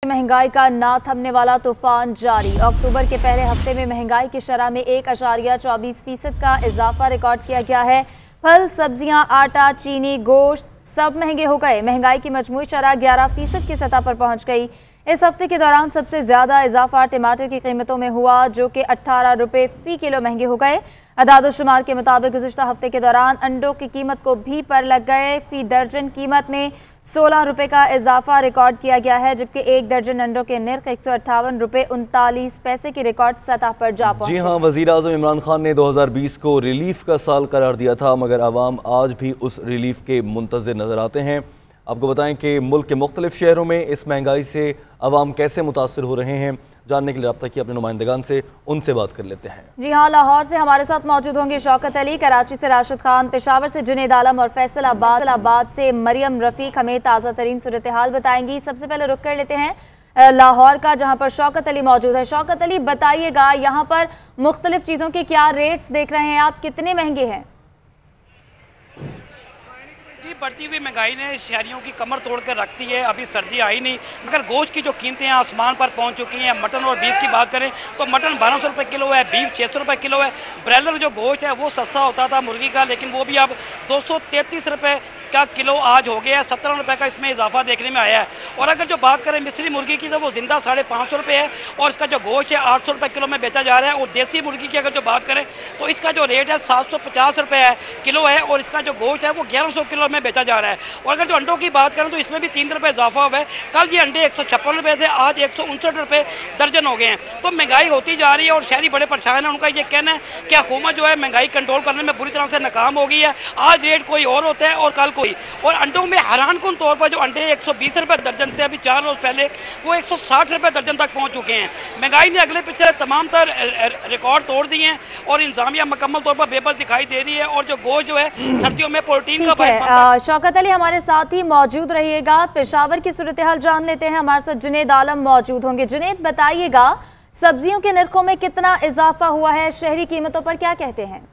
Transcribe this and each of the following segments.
महंगाई का ना थमने वाला तूफान जारी। अक्टूबर के पहले हफ्ते में महंगाई की शरह में 1.24% का इजाफा रिकॉर्ड किया गया है। फल, सब्जियां, आटा, चीनी, गोश्त सब महंगे हो गए। महंगाई की मजमूई शरह 11% की सतह पर पहुंच गई। इस हफ्ते के दौरान सबसे ज्यादा इजाफा टमाटर की कीमतों में हुआ, जो कि 18 रुपये फी किलो महंगे हो गए। अदाद-ओ-शुमार के मुताबिक गुज़िश्ता हफ्ते के दौरान अंडों की कीमत को भी पर लग गए। फी दर्जन कीमत में 16 रुपये का इजाफा रिकॉर्ड किया गया है, जबकि एक दर्जन अंडों के निर्ख 158 रुपये 39 पैसे की रिकॉर्ड सतह पर जा पहुंचे। जी हाँ, वज़ीर आज़म इमरान खान ने 2020 को रिलीफ का साल करार दिया था, मगर आवाम आज भी उस रिलीफ के मुंतज़िर नजर आते हैं। आपको बताएं कि मुल्क के मुख्तलिफ शहरों में इस महंगाई से आवाम कैसे मुतासर हो रहे हैं, जानने के लिए रब्ता किया अपने नुमाइंदगान से, उनसे बात कर लेते हैं। जी हाँ, लाहौर से हमारे साथ मौजूद होंगे शौकत अली, कराची से राशिद खान, पेशावर से जुनैद आलम और फैसलाबाद से मरियम रफीक हमें ताज़ा तरीन सूरत हाल बताएंगी। सबसे पहले रुक कर लेते हैं लाहौर का, जहाँ पर शौकत अली मौजूद है। शौकत अली, बताइएगा यहाँ पर मुख्तलिफ चीज़ों के क्या रेट्स देख रहे हैं आप, कितने महंगे हैं? बढ़ती हुई महंगाई ने शहरियों की कमर तोड़ कर रखती है। अभी सर्दी आई नहीं, मगर गोश्त की जो कीमतें आसमान पर पहुंच चुकी हैं। मटन और बीफ की बात करें तो मटन 1200 रुपये किलो है, बीफ 600 रुपये किलो है। ब्रॉयलर जो गोश्त है वो सस्ता होता था मुर्गी का, लेकिन वो भी अब 233 रुपये का किलो आज हो गया है। 17 रुपये का इसमें इजाफा देखने में आया है। और अगर जो बात करें मिस्री मुर्गी की तो वो जिंदा 550 रुपये है और इसका जो गोश्त है 800 रुपये किलो में बेचा जा रहा है। और देसी मुर्गी की अगर जो बात करें तो इसका जो रेट है 750 रुपये है किलो है और इसका जो गोश्त है वो 1100 किलो में बेचा जा रहा है। और अगर जो अंडों की बात करें तो इसमें भी 3 रुपये इजाफा हुआ है। कल ये अंडे 156 रुपये थे, आज 159 रुपये दर्जन हो गए हैं। तो महंगाई होती जा रही है और शहरी बड़े परेशान है। उनका ये कहना है कि हुकूमत जो है महंगाई कंट्रोल करने में बुरी तरह से नाकाम हो गई है। आज रेट कोई और होता है और कल कोई और। अंडों में हैरानकुन तौर पर जो अंडे 120 रुपये दर्जन थे अभी 4 रोज पहले वो 160 रुपये दर्जन तक पहुंच चुके हैं। महंगाई ने अगले पिछले तमाम तर रिकॉर्ड तोड़ दिए हैं और इंतजामिया मुकम्मल तौर पर बेबस दिखाई दे रही है। और जो गोश्त जो है सर्दियों में प्रोटीन का शौकत अली हमारे साथ ही मौजूद रहिएगा। पेशावर की सूरत हाल जान लेते हैं, हमारे साथ जुनैद आलम मौजूद होंगे। जुनैद, बताइएगा सब्जियों के नरखों में कितना इजाफा हुआ है, शहरी कीमतों पर क्या कहते हैं?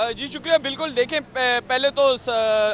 जी शुक्रिया। बिल्कुल देखें, पहले तो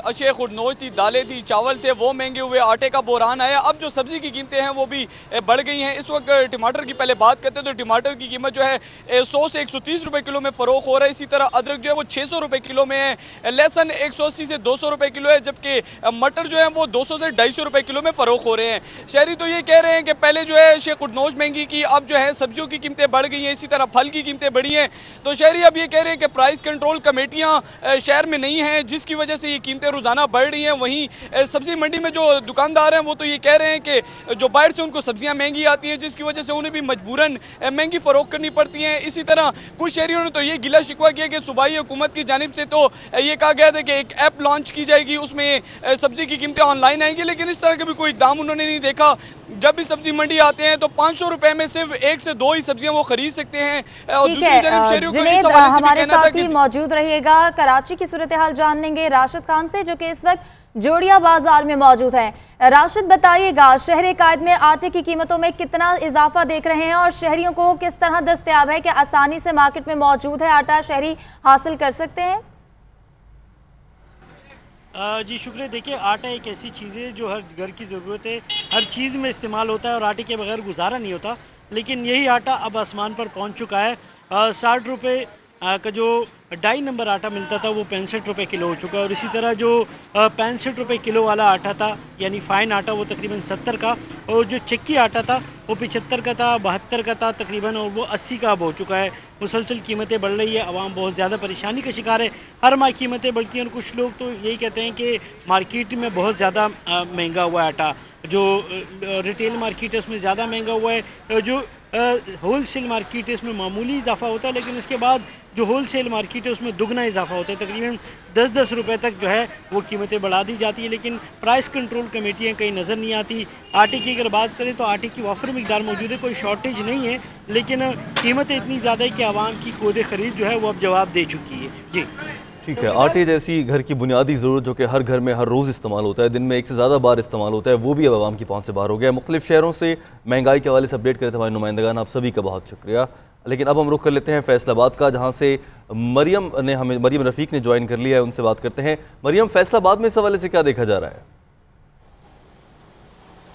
अशे खुरनोश थी, दालें थी, चावल थे, वो महंगे हुए, आटे का बोरान आया। अब जो सब्जी की कीमतें हैं वो भी बढ़ गई हैं। इस वक्त टमाटर की पहले बात करते हैं तो टमाटर की कीमत जो है 100 से 130 रुपये किलो में फ़रोख हो रहा है। इसी तरह अदरक जो है वो 600 रुपये किलो में है। लहसन 180 से 200 रुपये किलो है, जबकि मटर जो है वो 200 से 250 रुपये किलो में फ़रोख हो रहे हैं। शहरी तो ये कह रहे हैं कि पहले जो है शेख खुरनोश महंगी की, अब जो है सब्जियों की कीमतें बढ़ गई हैं, इसी तरह फल की कीमतें बढ़ी हैं। तो शहरी अब ये कह रहे हैं कि प्राइस कंट्रोल कमेटियां शहर में नहीं हैं, जिसकी वजह से ये कीमतें रोज़ाना बढ़ रही हैं। वहीं सब्जी मंडी में जो दुकानदार हैं वो तो ये कह रहे हैं कि जो बाहर से उनको सब्जियां महंगी आती हैं, जिसकी वजह से उन्हें भी मजबूरन महंगी फ़रोख्त करनी पड़ती हैं। इसी तरह कुछ शहरियों ने तो ये गिला शिकवा किया कि सूबाई हुकूमत की जानिब से तो ये कहा गया था कि एक ऐप लॉन्च की जाएगी, उसमें सब्जी की कीमतें ऑनलाइन आएंगी, लेकिन इस तरह के भी कोई दाम उन्होंने नहीं देखा। जब भी सब्जी मंडी आते हैं तो 500 रुपए में सिर्फ 1 से 2 ही सब्जियां वो खरीद सकते हैं। और दूसरी तरफ शहरियों को इस हवाले से हमारे साथ ही मौजूद रहिएगा। कराची की सूरत हाल जान लेंगे राशिद खान से, जो कि इस वक्त जोड़िया बाजार में मौजूद हैं। राशिद, बताइएगा शहर कायद में आटे की कीमतों में कितना इजाफा देख रहे हैं और शहरियों को किस तरह दस्तयाब है कि आसानी से मार्केट में मौजूद है आटा, शहरी हासिल कर सकते हैं? जी शुक्रिया। देखिए, आटा एक ऐसी चीज़ है जो हर घर की ज़रूरत है, हर चीज़ में इस्तेमाल होता है और आटे के बगैर गुजारा नहीं होता। लेकिन यही आटा अब आसमान पर पहुंच चुका है। 60 रुपये का जो 2.5 नंबर आटा मिलता था वो 65 रुपये किलो हो चुका है। और इसी तरह जो 65 रुपये किलो वाला आटा था, यानी फ़ाइन आटा, वो तकरीबन 70 का, और जो चक्की आटा था वो 75 का था, 72 का था तकरीबन, और वो 80 का अब हो चुका है। मुसलसल कीमतें बढ़ रही है, आवाम बहुत ज़्यादा परेशानी का शिकार है। हर माह कीमतें बढ़ती हैं और कुछ लोग तो यही कहते हैं कि मार्केट में बहुत ज़्यादा महंगा हुआ है आटा। जो रिटेल मार्केट है उसमें ज़्यादा महंगा हुआ है। जो होल सेल मार्केट है इसमें मामूली इजाफा होता है, लेकिन उसके बाद जो होल सेल मार्केट है उसमें दुगना इजाफा होता है। तकरीबन 10-10 रुपये तक जो है वो कीमतें बढ़ा दी जाती है, लेकिन प्राइस कंट्रोल कमेटियाँ कहीं नज़र नहीं आती। आटे की अगर बात करें तो आटे की वाफर मिकदार मौजूद है, कोई शॉर्टेज नहीं है, लेकिन कीमतें इतनी ज़्यादा है कि आवाम की कोदे खरीद जो है वो अब जवाब दे चुकी है। जी ठीक है। आटे जैसी घर की बुनियादी ज़रूरत जो कि हर घर में हर रोज़ इस्तेमाल होता है, दिन में 1 से ज़्यादा बार इस्तेमाल होता है, वो भी अब आवाम की पहुंच से बाहर हो गया है। मुख्तलिफ शहरों से महंगाई के हवाले से अपडेट करे थे हमारे नुमाइंदगान, आप सभी का बहुत शुक्रिया। लेकिन अब हम रुख कर लेते हैं फैसलाबाद का, जहाँ से मरियम रफ़ीक ने ज्वाइन कर लिया है, उनसे बात करते हैं। मरियम, फैसलाबाद में इस हवाले से क्या देखा जा रहा है?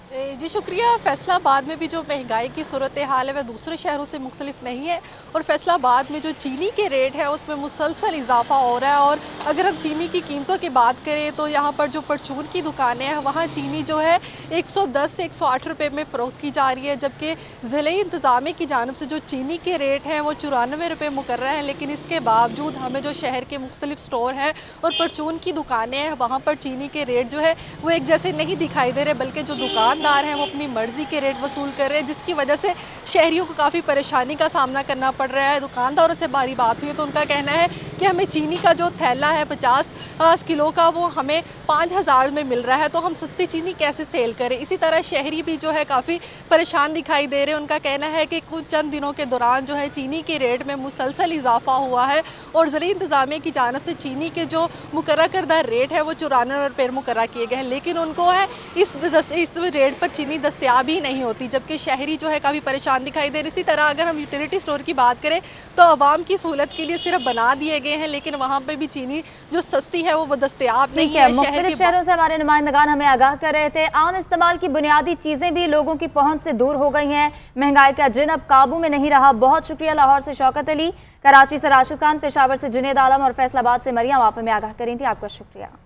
जी शुक्रिया। फैसलाबाद में भी जो महंगाई की सूरत हाल है वह दूसरे शहरों से मुख्तलिफ नहीं है और फैसलाबाद में जो चीनी के रेट है उसमें मुसलसल इजाफा हो रहा है। और अगर हम चीनी की कीमतों की बात करें तो यहाँ पर जो परचून की दुकानें हैं वहाँ चीनी जो है 110 से 108 रुपये में फ़रोख्त की जा रही है, जबकि ज़िले इंतज़ामिया की जानिब से जो चीनी के रेट हैं वो 94 रुपये मुकर्रर हैं। लेकिन इसके बावजूद हमें जो शहर के मुख्तलिफ स्टोर हैं और परचून की दुकानें हैं वहाँ पर चीनी के रेट जो है वो एक जैसे नहीं दिखाई दे रहे, बल्कि जो दुकानदार हैं वो अपनी मर्जी के रेट वसूल कर रहे हैं, जिसकी वजह से शहरियों को काफ़ी परेशानी का सामना करना पड़ रहा है। दुकानदारों से बारी बात हुई तो उनका कहना है कि हमें चीनी का जो थैला है 50 किलो का वो हमें 5000 में मिल रहा है, तो हम सस्ती चीनी कैसे सेल करें। इसी तरह शहरी भी जो है काफ़ी परेशान दिखाई दे रहे हैं। उनका कहना है कि कुछ चंद दिनों के दौरान जो है चीनी के रेट में मुसलसल इजाफा हुआ है और ज़िले इंतज़ामिया की जानिब से चीनी के जो मुकर्रर करदा रेट है वो 94 रुपये मुकर्रर किए गए हैं, लेकिन उनको है इस रेट पर चीनी दस्तयाब ही नहीं होती, जबकि शहरी जो है काफ़ी परेशान दिखाई दे रहे। इसी तरह अगर हम यूटिलिटी स्टोर की बात करें तो आवाम की सहूलत के लिए सिर्फ बना दिए गए हैं, लेकिन वहाँ पर भी चीनी जो सस्ती है वो दस्तयाब नहीं है। मुख्तलिफ शहरों से हमारे नुमाइंदगान हमें आगाह कर रहे थे। आम इस्तेमाल की बुनियादी चीजें भी लोगों की पहुंच से दूर हो गई हैं। महंगाई का जिन अब काबू में नहीं रहा। बहुत शुक्रिया। लाहौर से शौकत अली, कराची से राशिद खान, पेशावर से जुनेद आलम और फैसलाबाद से मरियम आप हमें आगाह करी थी। आपका शुक्रिया।